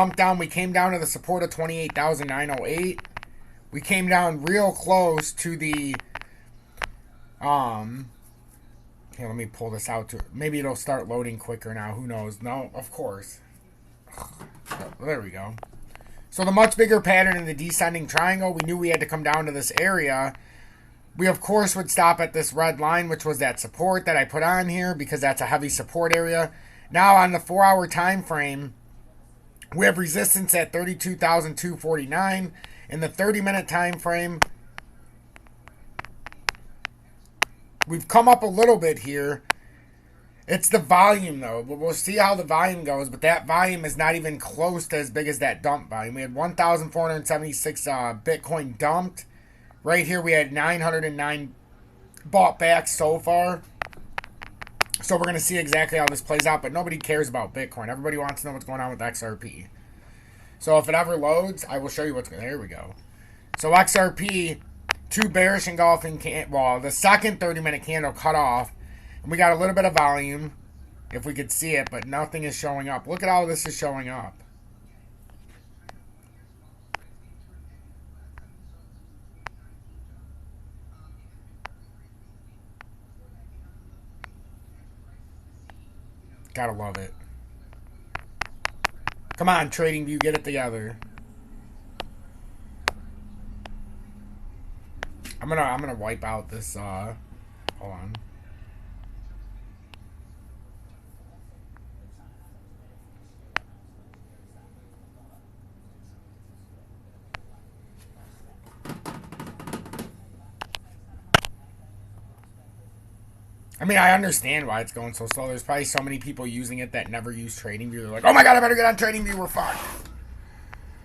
Bumped down. We came down to the support of 28,908. We came down real close to the here, let me pull this out. Maybe it'll start loading quicker now. Who knows? No, of course. There we go. So the much bigger pattern in the descending triangle, we knew we had to come down to this area. We, of course, would stop at this red line, which was that support that I put on here because that's a heavy support area. Now on the 4-hour time frame, we have resistance at 32,249. In the 30-minute time frame, we've come up a little bit here. It's the volume, though. We'll see how the volume goes, but that volume is not even close to as big as that dump volume. We had 1,476 Bitcoin dumped. Right here, we had 909 bought back so far. So we're going to see exactly how this plays out, but nobody cares about Bitcoin. Everybody wants to know what's going on with XRP. So if it ever loads, I will show you what's going on. There we go. So XRP, two bearish engulfing the second 30-minute candle cut off. And we got a little bit of volume, if we could see it, but nothing is showing up. Look at how this is showing up. Gotta love it. Come on, TradingView, get it together. I'm gonna wipe out this. Hold on. I mean, I understand why it's going so slow. There's probably so many people using it that never use TradingView. They're like, oh my god, I better get on TradingView. We're fucked.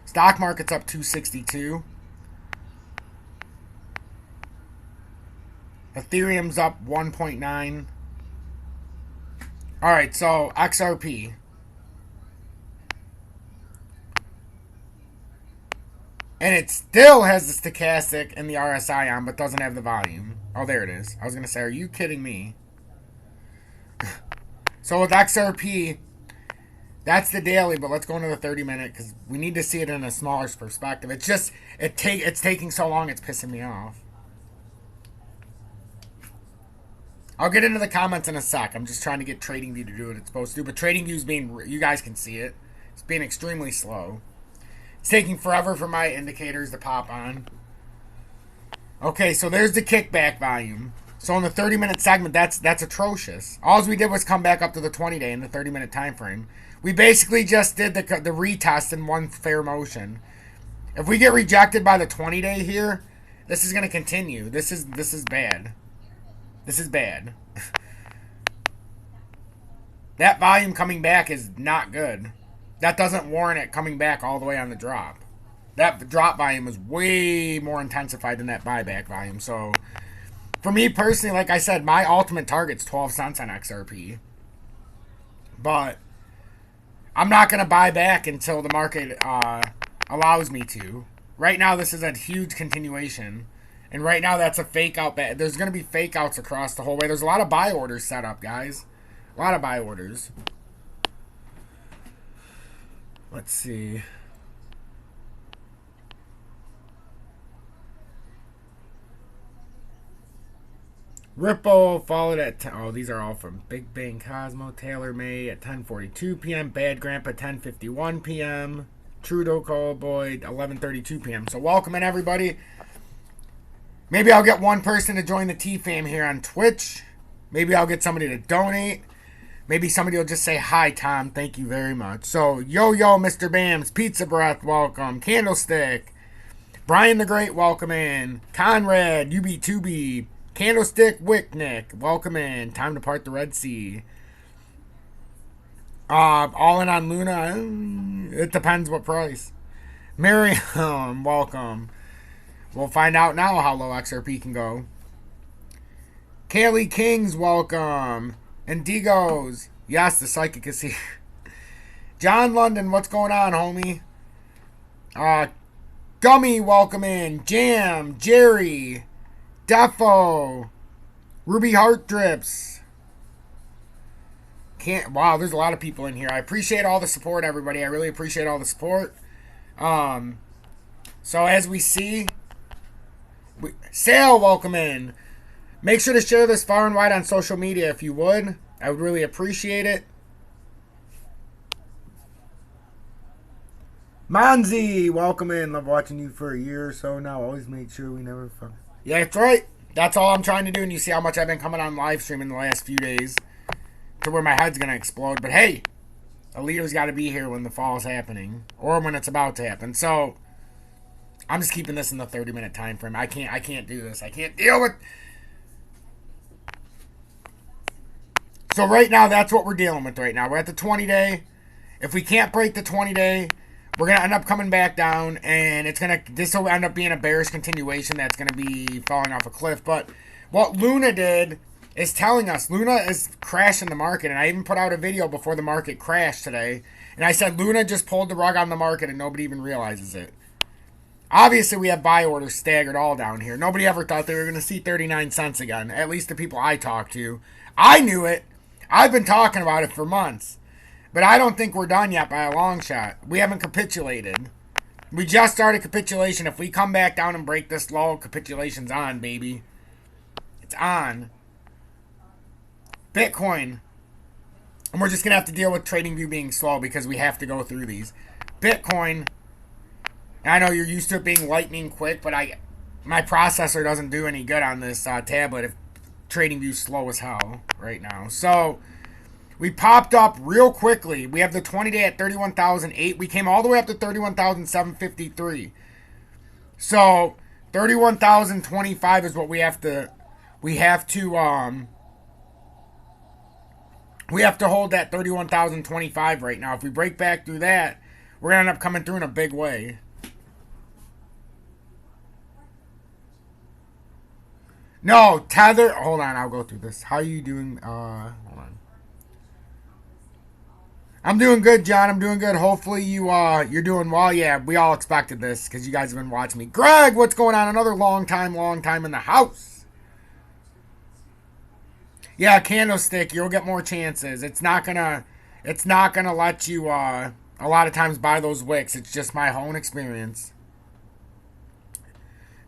Stock market's up 262. Ethereum's up 1.9. Alright, so XRP. And it still has the stochastic and the RSI on, but doesn't have the volume. Oh, there it is. I was going to say, are you kidding me? So with XRP, that's the daily, but let's go into the 30-minute because we need to see it in a smaller perspective. It's just, it's taking so long, it's pissing me off. I'll get into the comments in a sec. I'm just trying to get TradingView to do what it's supposed to do, but TradingView's being, you guys can see it. It's being extremely slow. It's taking forever for my indicators to pop on. Okay, so there's the kickback volume. So in the 30-minute segment, that's atrocious. All we did was come back up to the 20-day in the 30-minute time frame. We basically just did the retest in one fair motion. If we get rejected by the 20-day here, this is going to continue. This is bad. This is bad. That volume coming back is not good. That doesn't warrant it coming back all the way on the drop. That drop volume is way more intensified than that buyback volume. So, for me personally, like I said, my ultimate target's 12 cents on XRP. But I'm not going to buy back until the market allows me to. Right now, this is a huge continuation. And right now, that's a fake out. There's going to be fake outs across the whole way. There's a lot of buy orders set up, guys. A lot of buy orders. Let's see. Ripple followed at 10. Oh, these are all from Big Bang Cosmo. Taylor May at 10:42 p.m. Bad Grandpa 10:51 p.m. Trudeau Cowboy 11:32 p.m. So welcome in, everybody. Maybe I'll get one person to join the TFAM here on Twitch. Maybe I'll get somebody to donate. Maybe somebody will just say, hi, Tom. Thank you very much. So, yo, Mr. Bams. Pizza Breath, welcome. Candlestick. Brian the Great, welcome in. Conrad, UB2B. Candlestick, Wicknick, welcome in. Time to part the Red Sea. All in on Luna. It depends what price. Miriam, welcome. We'll find out now how low XRP can go. Kaylee Kings, welcome. Indigos. Yes, the psychic is here. John London, what's going on, homie? Gummy, welcome in. Jam, Jerry, Defo, Ruby Heart Drips, Can't. Wow, there's a lot of people in here. I appreciate all the support, everybody. I really appreciate all the support. So as we see, Sale, welcome in. Make sure to share this far and wide on social media if you would. I would really appreciate it. Manzi, welcome in. Love watching you for a year or so now. Always make sure we never fuck. Yeah, that's right. That's all I'm trying to do, and you see how much I've been coming on live stream in the last few days to where my head's going to explode. But hey, a leader's got to be here when the fall is happening or when it's about to happen. So I'm just keeping this in the 30-minute time frame. I can't do this. I can't deal with. So right now, that's what we're dealing with right now. We're at the 20-day. If we can't break the 20-day, we're going to end up coming back down, and this will end up being a bearish continuation that's going to be falling off a cliff. But what Luna did is telling us, Luna is crashing the market, and I even put out a video before the market crashed today, and I said Luna just pulled the rug on the market, and nobody even realizes it. Obviously, we have buy orders staggered all down here. Nobody ever thought they were going to see 39 cents again, at least the people I talked to. I knew it. I've been talking about it for months. But I don't think we're done yet by a long shot. We haven't capitulated. We just started capitulation. If we come back down and break this low, capitulation's on, baby. It's on. Bitcoin. And we're just going to have to deal with TradingView being slow because we have to go through these. Bitcoin. I know you're used to it being lightning quick, but my processor doesn't do any good on this tablet if TradingView's slow as hell right now. So we popped up real quickly. We have the 20-day at 31,008. We came all the way up to 31,753. So 31,025 is what we have to hold that 31,025 right now. If we break back through that, we're going to end up coming through in a big way. No, Tether. Hold on, I'll go through this. How are you doing? Hold on. I'm doing good, John. I'm doing good. Hopefully you're doing well. Yeah, we all expected this because you guys have been watching me. Greg, what's going on? Another long time in the house. Yeah, candlestick. You'll get more chances. It's not gonna let you a lot of times buy those wicks. It's just my own experience.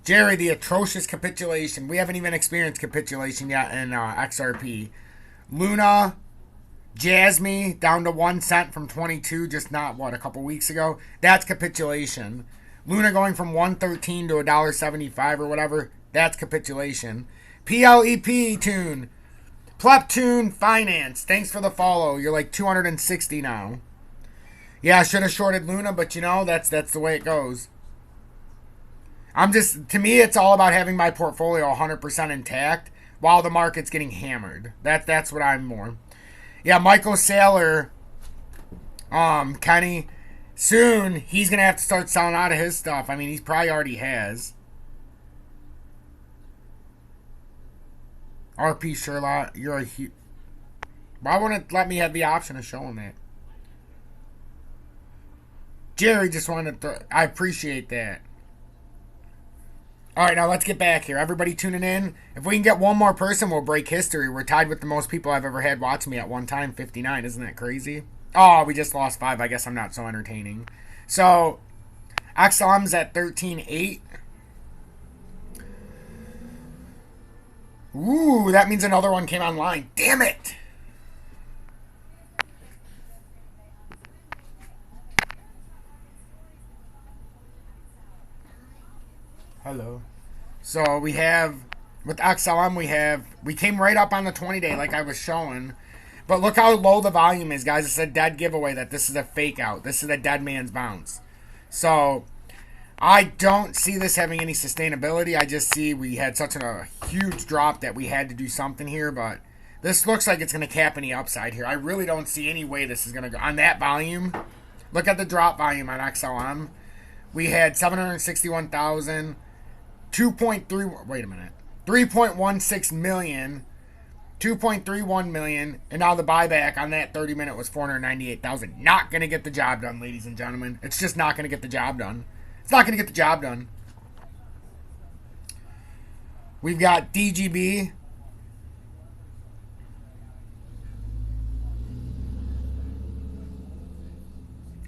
Jerry, the atrocious capitulation. We haven't even experienced capitulation yet in XRP. Luna, Jasmine, down to 1 cent from 22, just not, a couple weeks ago. That's capitulation. Luna going from 113 to $1.75 or whatever. That's capitulation. PLEP tune. Pleptune Finance. Thanks for the follow. You're like 260 now. Yeah, I should have shorted Luna, but that's the way it goes. To me, it's all about having my portfolio 100% intact while the market's getting hammered. That's what I'm more. Yeah, Michael Saylor, Kenny, soon he's going to have to start selling out of his stuff. I mean, he probably already has. RP Sherlock, you're a huge... Why won't it let me have the option of showing that? Jerry just wanted to... I appreciate that. All right, now let's get back here. Everybody tuning in. If we can get one more person, we'll break history. We're tied with the most people I've ever had watch me at one time, 59. Isn't that crazy? Oh, we just lost 5. I guess I'm not so entertaining. So, XLM's at 13.8. Ooh, that means another one came online. Damn it! Hello. So we have, with XLM, we came right up on the 20-day like I was showing. But look how low the volume is, guys. It's a dead giveaway that this is a fake out. This is a dead man's bounce. So I don't see this having any sustainability. I just see we had such a huge drop that we had to do something here. But this looks like it's going to cap any upside here. I really don't see any way this is going to go. On that volume, look at the drop volume on XLM. We had 761,000. 2.3, wait a minute, 3.16 million, 2.31 million, and now the buyback on that 30-minute was 498,000. Not going to get the job done, ladies and gentlemen. It's just not going to get the job done. It's not going to get the job done. We've got DGB.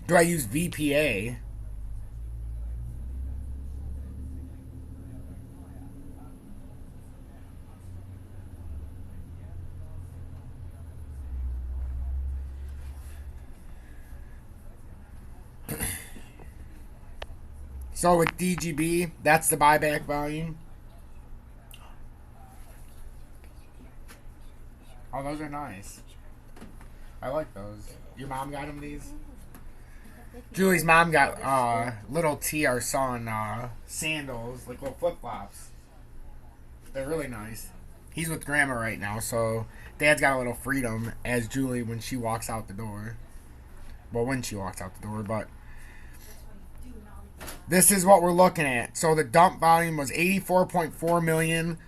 Do I use VPA? So with DGB, that's the buyback volume. Oh, those are nice. I like those. Your mom got him these? Julie's mom got little T, our son, sandals, like little flip flops. They're really nice. He's with grandma right now, so dad's got a little freedom as Julie when she walks out the door. Well, when she walks out the door, but this is what we're looking at. So the dump volume was 84.4 million.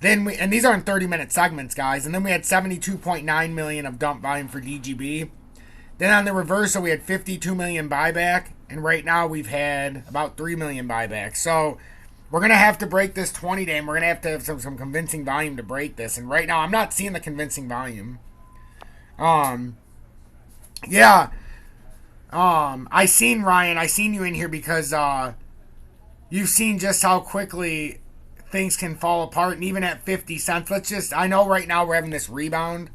Then and these are in 30-minute segments, guys. And then we had 72.9 million of dump volume for DGB. Then on the reversal, we had 52 million buyback, and right now we've had about 3 million buyback. So we're gonna have to break this 20-day, and we're gonna have to have some convincing volume to break this. And right now, I'm not seeing the convincing volume. Yeah. I seen Ryan. I seen you in here because you've seen just how quickly things can fall apart, and even at 50 cents, I know right now we're having this rebound,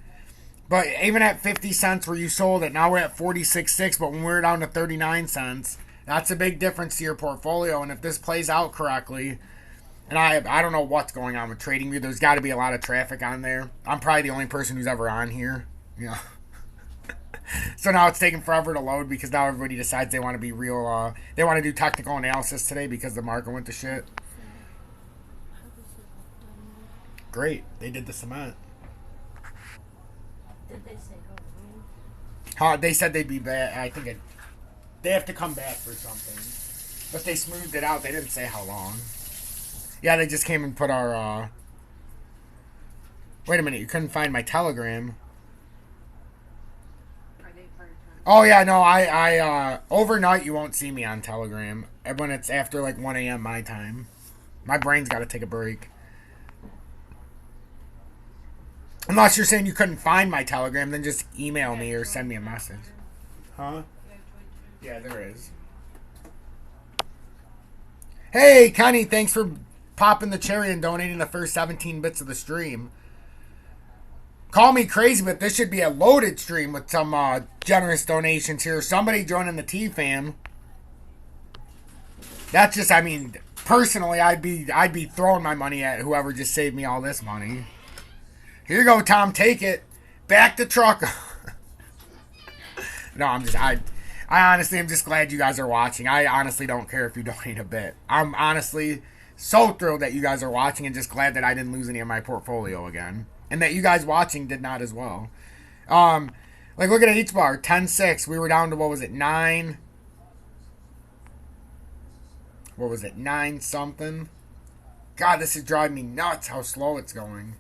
but even at 50 cents where you sold it, now we're at 46.6, but when we're down to 39 cents, that's a big difference to your portfolio. And if this plays out correctly, and I don't know what's going on with TradingView, there's got to be a lot of traffic on there. I'm probably the only person who's ever on here. Yeah. So now it's taking forever to load because now everybody decides they want to be real, they want to do technical analysis today because the market went to shit. Great. They did the cement. Did they say how long? They said they'd be back. I think they have to come back for something. But they smoothed it out. They didn't say how long. Yeah, they just came and put our, Wait a minute. You couldn't find my Telegram. Oh, yeah, no, I overnight you won't see me on Telegram when it's after like 1 a.m. my time. My brain's got to take a break. Unless you're saying you couldn't find my Telegram, then just email me or send me a message. Huh? Yeah, there is. Hey, Kenny, thanks for popping the cherry and donating the first 17 bits of the stream. Call me crazy, but this should be a loaded stream with some generous donations here. Somebody joining the TFAM. That's just, I mean, personally, I'd be throwing my money at whoever just saved me all this money. Here you go, Tom. Take it. Back the truck. No, I honestly am just glad you guys are watching. I honestly don't care if you donate a bit. I'm honestly so thrilled that you guys are watching and just glad that I didn't lose any of my portfolio again. And that you guys watching did not as well. Like, look at H bar, 10.6. We were down to, what was it, 9? What was it, 9 something? God, this is driving me nuts how slow it's going.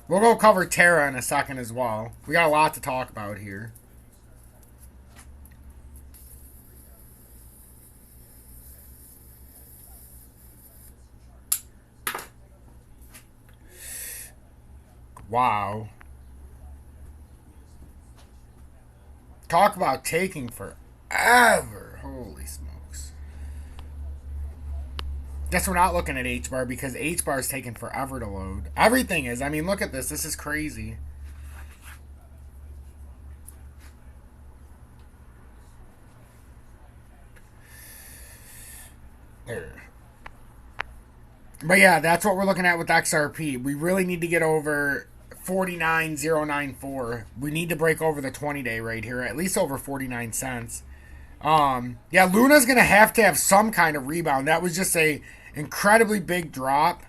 We'll go cover Terra in a second as well. We got a lot to talk about here. Wow. Talk about taking forever. Holy smokes. Guess we're not looking at H-bar because H-bar is taking forever to load. Everything is. I mean, look at this. This is crazy. There. But yeah, that's what we're looking at with XRP. We really need to get over 49.094. We need to break over the 20-day right here, at least over 49 cents. Yeah, Luna's going to have some kind of rebound. That was just a incredibly big drop.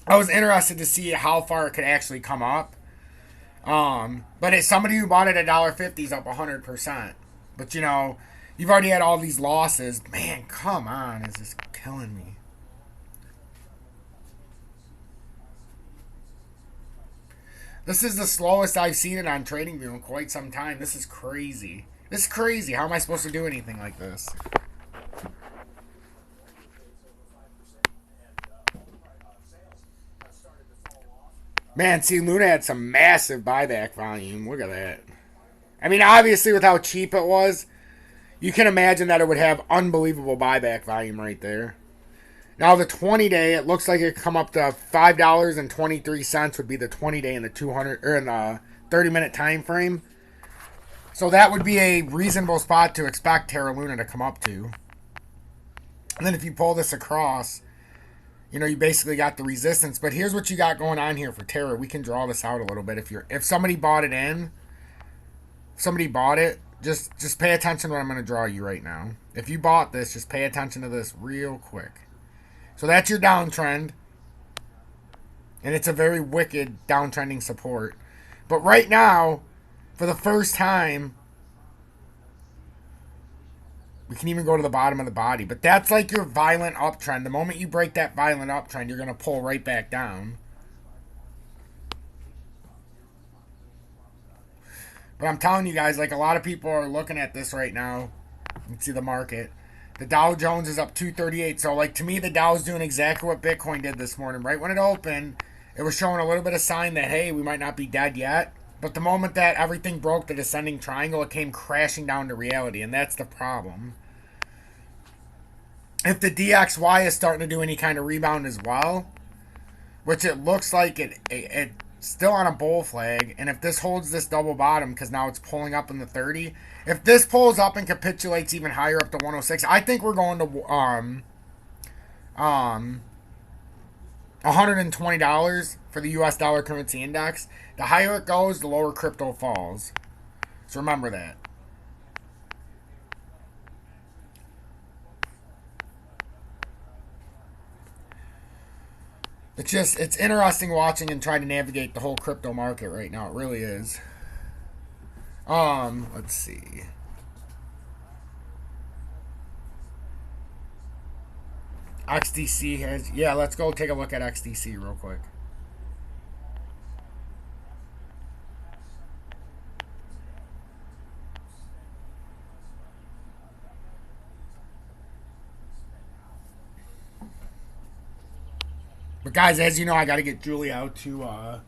I was interested to see how far it could actually come up. But as somebody who bought it at $1.50 is up 100%. But, you know, you've already had all these losses. Man, come on. It's just killing me. This is the slowest I've seen it on TradingView in quite some time. This is crazy. This is crazy. How am I supposed to do anything like this? Man, see, Luna had some massive buyback volume. Look at that. I mean, obviously, with how cheap it was, you can imagine that it would have unbelievable buyback volume right there. Now, the 20-day, it looks like it could come up to $5.23 would be the 20-day in the 200 or in the 30-minute time frame. So that would be a reasonable spot to expect Terra Luna to come up to. And then if you pull this across, you know, you basically got the resistance. But here's what you got going on here for Terra. We can draw this out a little bit. If somebody bought it in, somebody bought it, just pay attention to what I'm going to draw you right now. If you bought this, just pay attention to this real quick. So that's your downtrend. And it's a very wicked downtrending support. But right now, for the first time, we can even go to the bottom of the body. But that's like your violent uptrend. The moment you break that violent uptrend, you're going to pull right back down. But I'm telling you guys, like a lot of people are looking at this right now. You can see the market. The Dow Jones is up 238. So like to me, the Dow's doing exactly what Bitcoin did this morning. Right when it opened, it was showing a little bit of sign that, hey, we might not be dead yet. But the moment that everything broke the descending triangle, it came crashing down to reality. And that's the problem. If the DXY is starting to do any kind of rebound as well, which it looks like it's still on a bull flag, and if this holds this double bottom, because now it's pulling up in the 30, if this pulls up and capitulates even higher up to 106, I think we're going to $120 for the US dollar currency index. The higher it goes, the lower crypto falls. So remember that. It's interesting watching and trying to navigate the whole crypto market right now. It really is. Let's see. XDC has, yeah, let's go take a look at XDC real quick. But guys, as you know, I got to get Julie out to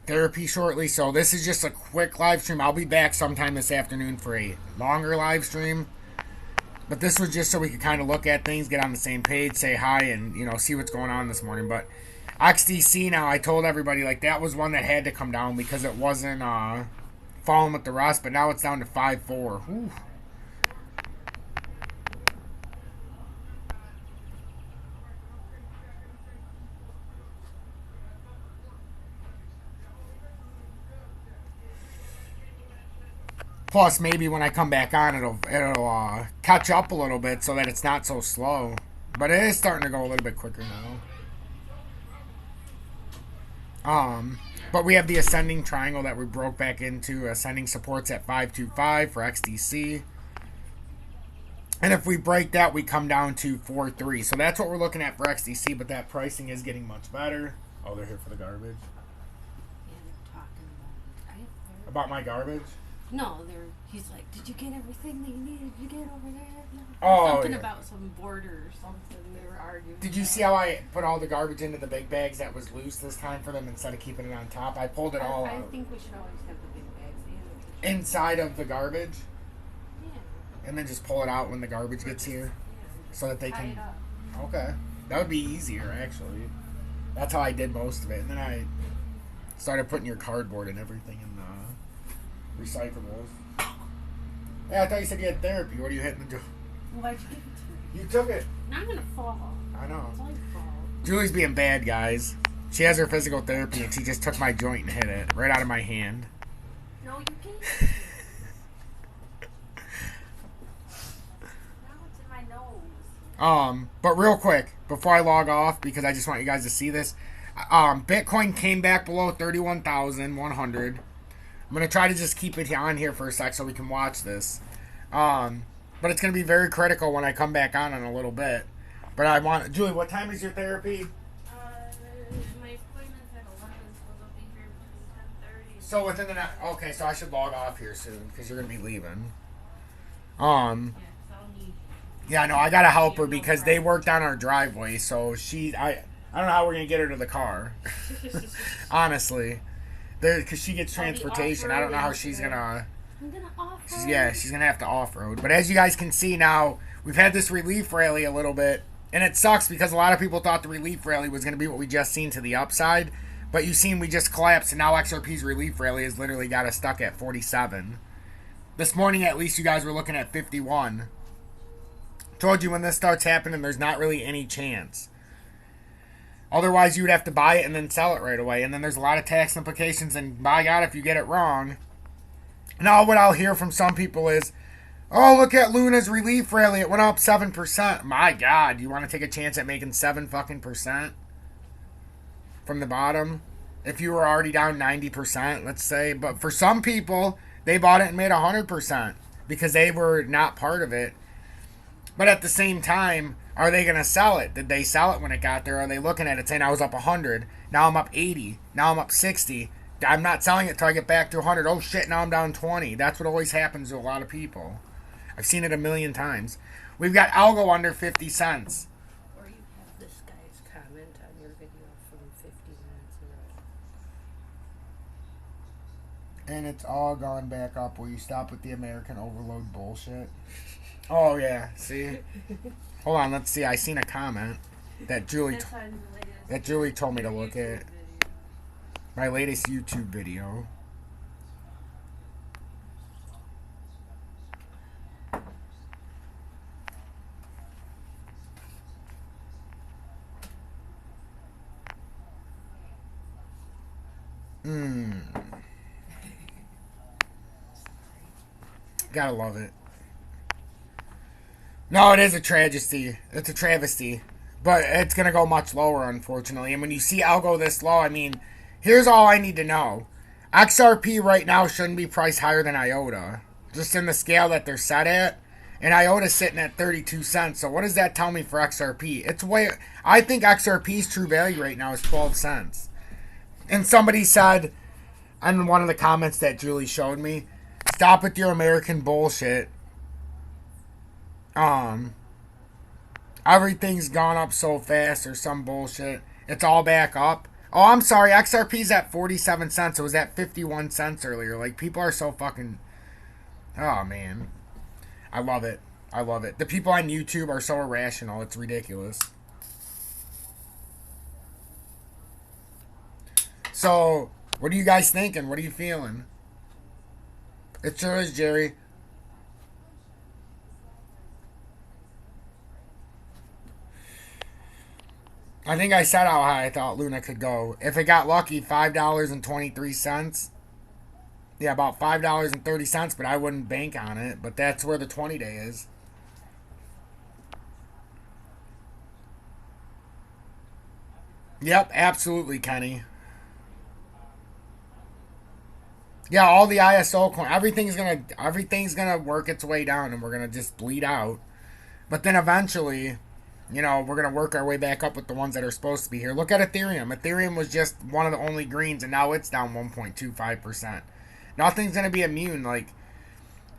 therapy shortly. So this is just a quick live stream. I'll be back sometime this afternoon for a longer live stream. But this was just so we could kind of look at things, get on the same page, say hi, and, you know, see what's going on this morning. But XDC now, I told everybody, like, that was one that had to come down because it wasn't falling with the rest. But now it's down to 5.4. Whew. Plus, maybe when I come back on, it'll catch up a little bit so that it's not so slow. But it is starting to go a little bit quicker now. But we have the ascending triangle that we broke back into. Ascending supports at 525 for XDC. And if we break that, we come down to 4.3. So that's what we're looking at for XDC, but that pricing is getting much better. Oh, they're here for the garbage? Yeah, they're talking about my garbage? No, he's like, did you get everything that you needed to get over there? No. Oh, something yeah. About some border or something they were arguing. Did you see how I put all the garbage into the big bags that was loose this time for them instead of keeping it on top? I pulled it all I out. think we should always have the big bags inside of the garbage? Yeah. And then just pull it out when the garbage gets here? Yeah. So that they can... Tie it up. Okay. That would be easier, actually. That's how I did most of it. And then I started putting your cardboard and everything in the recyclables. Yeah, I thought you said you had therapy. What are you hitting the door? Why'd you give it to me? You took it. Now I'm gonna fall. I know. It's my fault. Julie's being bad, guys. She has her physical therapy and she just took my joint and hit it right out of my hand. No, you can't. Now it's in my nose. But real quick, before I log off, because I just want you guys to see this, Bitcoin came back below 31,100. I'm going to try to just keep it on here for a sec so we can watch this. But it's going to be very critical when I come back on in a little bit. But I want... Julie, what time is your therapy? My appointment's at 11, so they'll be here between 10:30. So within the... Okay, so I should log off here soon because you're going to be leaving. Yeah, 'cause I'll need... Yeah, no, I got to help her because they worked on our driveway. So I don't know how we're going to get her to the car. Honestly. Because she gets transportation. I don't know how she's going to I'm gonna off-road. Yeah, she's going to have to off-road. But as you guys can see now, we've had this relief rally a little bit. And it sucks because a lot of people thought the relief rally was going to be what we just seen to the upside. But you've seen we just collapsed, and now XRP's relief rally has literally got us stuck at 47. This morning, at least, you guys were looking at 51. Told you when this starts happening, there's not really any chance. Otherwise, you would have to buy it and then sell it right away. And then there's a lot of tax implications, and by God, if you get it wrong. Now, what I'll hear from some people is, oh, look at Luna's relief rally. It went up 7%. My God, you want to take a chance at making 7 fucking percent from the bottom? If you were already down 90%, let's say. But for some people, they bought it and made 100% because they were not part of it. But at the same time, are they going to sell it? Did they sell it when it got there? Are they looking at it saying, I was up 100, now I'm up 80, now I'm up 60. I'm not selling it till I get back to 100. Oh shit, now I'm down 20. That's what always happens to a lot of people. I've seen it a million times. We've got algo under 50 cents. Or you have this guy's comment on your video from 50 minutes ago. And it's all gone back up. Will you stop with the American overload bullshit? Oh, yeah. See? Hold on. Let's see. I seen a comment that Julie told me to look at. My latest YouTube video. Gotta love it. No, it is a tragedy. It's a travesty. But it's going to go much lower, unfortunately. And when you see algo this low, I mean, here's all I need to know. XRP right now shouldn't be priced higher than IOTA. Just in the scale that they're set at. And IOTA's sitting at 32 cents. So what does that tell me for XRP? It's way... I think XRP's true value right now is 12 cents. And somebody said, in one of the comments that Julie showed me, stop with your American bullshit. Everything's gone up so fast or some bullshit. It's all back up. Oh, I'm sorry. XRP's at 47 cents. It was at 51 cents earlier. Like, people are so fucking... Oh, man. I love it. I love it. The people on YouTube are so irrational. It's ridiculous. So, what are you guys thinking? What are you feeling? It sure is, Jerry. I think I said how high I thought Luna could go. If it got lucky, $5.23. Yeah, about $5.30, but I wouldn't bank on it. But that's where the 20-day is. Yep, absolutely, Kenny. Yeah, all the ISO coin, everything's gonna work its way down, and we're gonna just bleed out. But then eventually, you know, we're gonna work our way back up with the ones that are supposed to be here. Look at Ethereum. Ethereum was just one of the only greens, and now it's down 1.25%. Nothing's gonna be immune. Like,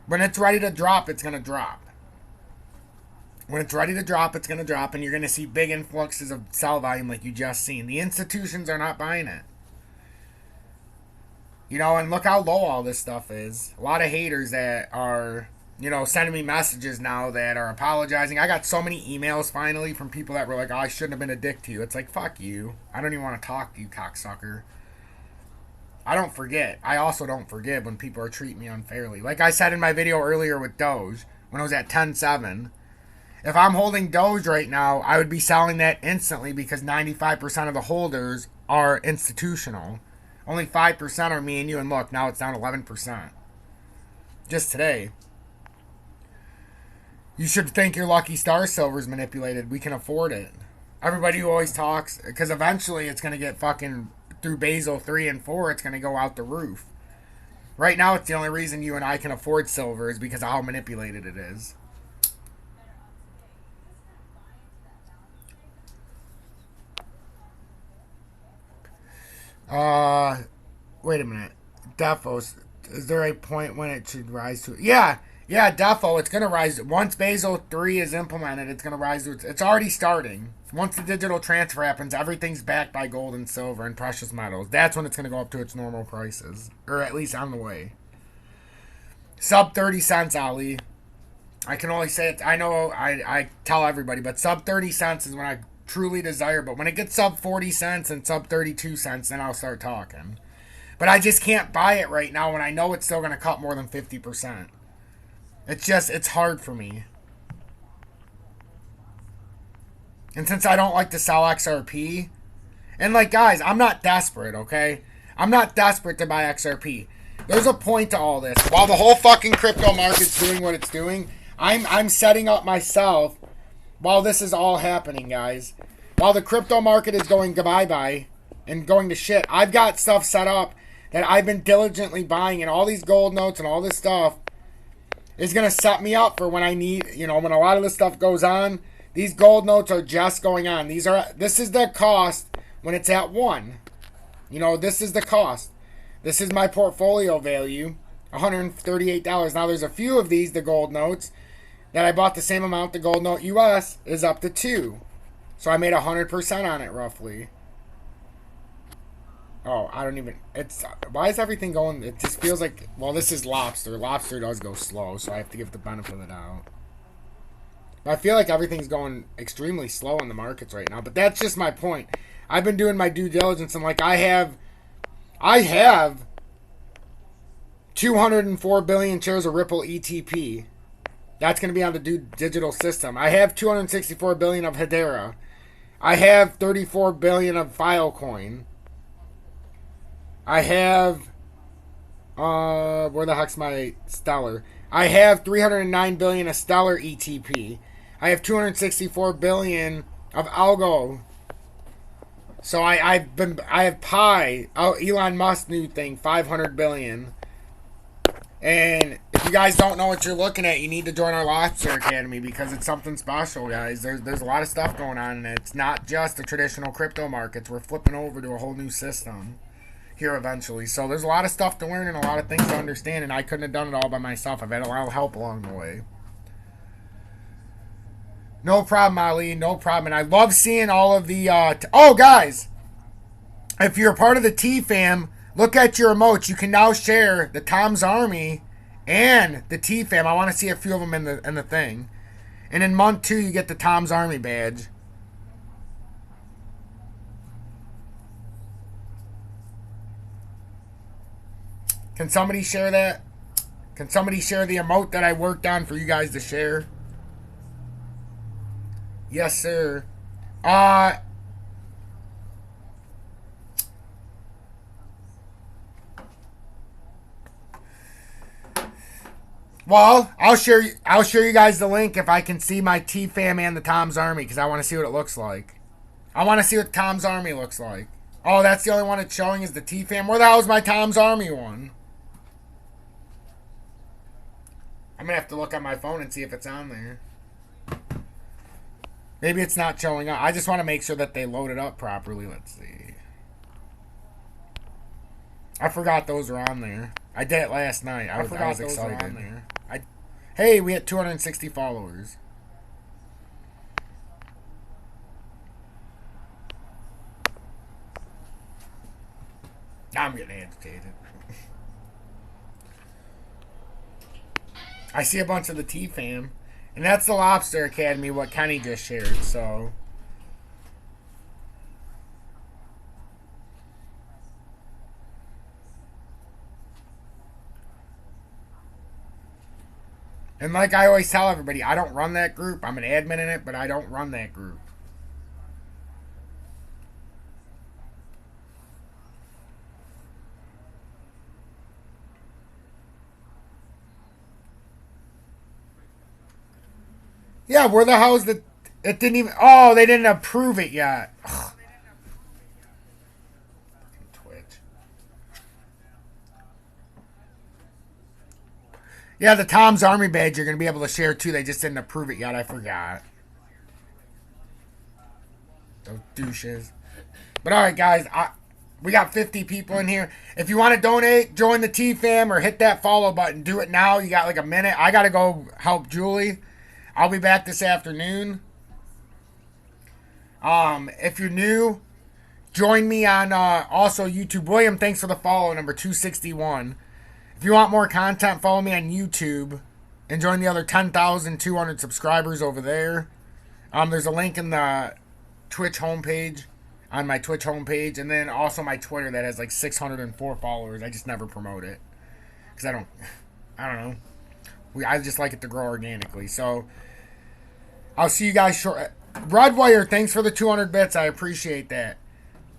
when it's ready to drop, it's gonna drop. When it's ready to drop, it's gonna drop, and you're gonna see big influxes of sell volume like you just seen. The institutions are not buying it. You know, and look how low all this stuff is. A lot of haters that are, you know, sending me messages now that are apologizing. I got so many emails finally from people that were like, oh, I shouldn't have been a dick to you. It's like, fuck you. I don't even want to talk to you, cocksucker. I don't forget. I also don't forgive when people are treating me unfairly. Like I said in my video earlier with Doge, when I was at 10.7, if I'm holding Doge right now, I would be selling that instantly because 95% of the holders are institutional. Only 5% are me and you, and look, now it's down 11%. Just today. You should think your Lucky Star Silver's manipulated. We can afford it. Everybody who always talks, because eventually it's going to get fucking, through Basel 3 and 4, it's going to go out the roof. Right now, it's the only reason you and I can afford silver is because of how manipulated it is. Wait a minute. Defos, is there a point when it should rise to... Yeah, Defo, it's going to rise. Once Basel 3 is implemented, it's going to rise to... It's already starting. Once the digital transfer happens, everything's backed by gold and silver and precious metals. That's when it's going to go up to its normal prices. Or at least on the way. Sub 30 cents, Ali. I can only say it. I know I tell everybody, but sub 30 cents is when I truly desire. But when it gets sub 40 cents and sub 32 cents, then I'll start talking. But I just can't buy it right now when I know it's still going to cut more than 50%. It's hard for me. And since I don't like to sell XRP, and like, guys, I'm not desperate, okay? I'm not desperate to buy XRP. There's a point to all this. While the whole fucking crypto market's doing what it's doing, I'm setting up myself while this is all happening, guys. While the crypto market is going bye-bye and going to shit, I've got stuff set up that I've been diligently buying, and all these gold notes and all this stuff is going to set me up for when I need, you know, when a lot of this stuff goes on. These gold notes are just going on. This is the cost when it's at 1. You know, this is the cost. This is my portfolio value, $138. Now, there's a few of these, the gold notes, that I bought the same amount. The gold note US is up to 2. So I made 100% on it, roughly. Oh, I don't even... Why is everything going... It just feels like... Well, this is Lobster. Lobster does go slow, so I have to give the benefit of the doubt. I feel like everything's going extremely slow in the markets right now. But that's just my point. I've been doing my due diligence, and like I have 204 billion shares of Ripple ETP. That's going to be on the digital system. I have 264 billion of Hedera. I have 34 billion of Filecoin. I have where the heck's my Stellar? I have 309 billion of Stellar ETP. I have 264 billion of Algo. So I have Pi, Elon Musk's new thing, 500 billion. And if you guys don't know what you're looking at, you need to join our Lobster Academy because it's something special, guys. There's a lot of stuff going on, and it's not just the traditional crypto markets. We're flipping over to a whole new system here eventually. So there's a lot of stuff to learn and a lot of things to understand, and I couldn't have done it all by myself. I've had a lot of help along the way. No problem, Ali. No problem. And I love seeing all of the... oh, guys. If you're part of the TFAM, look at your emotes. You can now share the Tom's Army and the TFAM. I want to see a few of them in the thing. And in month 2, you get the Tom's Army badge. Can somebody share that? Can somebody share the emote that I worked on for you guys to share? Yes, sir. Well, I'll share you guys the link if I can see my TFAM and the Tom's Army, because I want to see what it looks like. I want to see what Tom's Army looks like. Oh, that's the only one it's showing is the TFAM. Where the hell is my Tom's Army one? I'm going to have to look on my phone and see if it's on there. Maybe it's not showing up. I just want to make sure that they load it up properly. Let's see. I forgot those were on there. I did it last night. I was excited. On there. Hey, we had 260 followers. Now I'm getting agitated. I see a bunch of the TFAM. And that's the Lobster Academy, what Kenny just shared, so. And like I always tell everybody, I don't run that group. I'm an admin in it, but I don't run that group. Yeah, where the hell is the... It didn't even... Oh, they didn't approve it yet. Ugh. Twitch. Yeah, the Tom's Army badge you're going to be able to share too. They just didn't approve it yet. I forgot. Those douches. But alright, guys. We got 50 people in here. If you want to donate, join the TFAM or hit that follow button. Do it now. You got like a minute. I got to go help Julie. I'll be back this afternoon. If you're new, join me on also YouTube. William, thanks for the follow, number 261. If you want more content, follow me on YouTube and join the other 10,200 subscribers over there. There's a link in the Twitch homepage, on my Twitch homepage, and then also my Twitter that has like 604 followers. I just never promote it because I don't know. I just like it to grow organically. So I'll see you guys short. Redwire, thanks for the 200 bits. I appreciate that.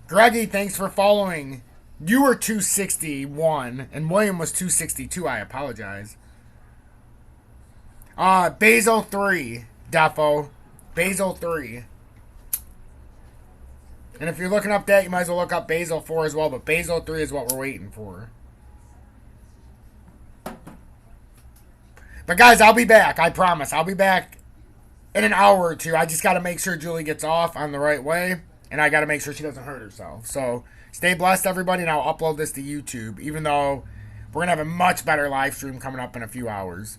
Greggy, thanks for following. You were 261 and William was 262. I apologize. Basil 3, Defo. Basil 3. And if you're looking up that, you might as well look up Basil 4 as well. But Basil 3 is what we're waiting for. But guys, I'll be back. I promise. I'll be back in an hour or two. I just got to make sure Julie gets off on the right way. And I got to make sure she doesn't hurt herself. So stay blessed, everybody. And I'll upload this to YouTube. Even though we're going to have a much better live stream coming up in a few hours.